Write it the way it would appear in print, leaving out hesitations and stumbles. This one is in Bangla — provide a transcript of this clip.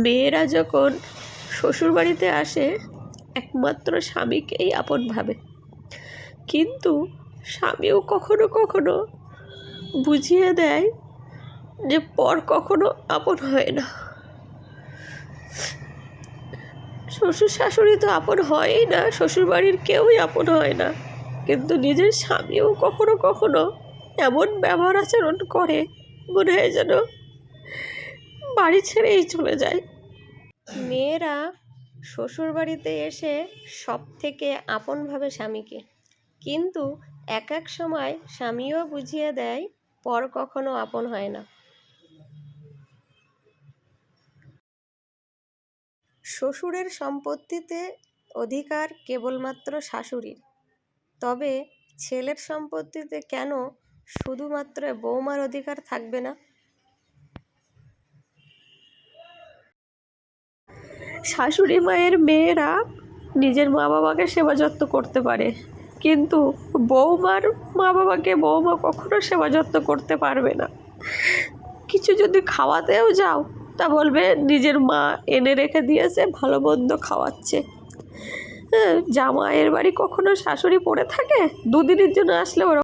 মেয়েরা যখন শ্বশুরবাড়িতে আসে একমাত্র স্বামীকেই আপন ভাবে, কিন্তু স্বামীও কখনো কখনো বুঝিয়ে দেয় যে পর কখনো আপন হয় না। শ্বশুর শাশুড়ি তো আপন হয়ই না, শ্বশুরবাড়ির কেউই আপন হয় না, কিন্তু নিজের স্বামীও কখনো কখনো এমন ব্যবহার আচরণ করে মনে হয় যেন বাড়ি ছেড়েই চলে যায়। মেয়েরা শ্বশুরবাড়িতে এসে সব থেকে আপন ভাবে স্বামীকে, কিন্তু এক এক সময় স্বামীও বুঝিয়ে দেয় পর কখনো আপন হয় না। শ্বশুরের সম্পত্তিতে অধিকার কেবলমাত্র শাশুড়ির, তবে ছেলের সম্পত্তিতে কেন শুধুমাত্র বৌমার অধিকার থাকবে না? শাশুড়ি মায়ের মেয়েরা নিজের মা বাবাকে সেবা যত্ন করতে পারে, কিন্তু বৌমার মা বাবাকে বৌমা কখনো সেবা যত্ন করতে পারবে না। কিছু যদি খাওয়াতেও যাও তা বলবে নিজের মা এনে রেখে দিয়েছে, ভালো মন্দ খাওয়াচ্ছে। জামাইয়ের বাড়ি কখনো শাশুড়ি পড়ে থাকে, দুদিনের জন্য আসলে ওরা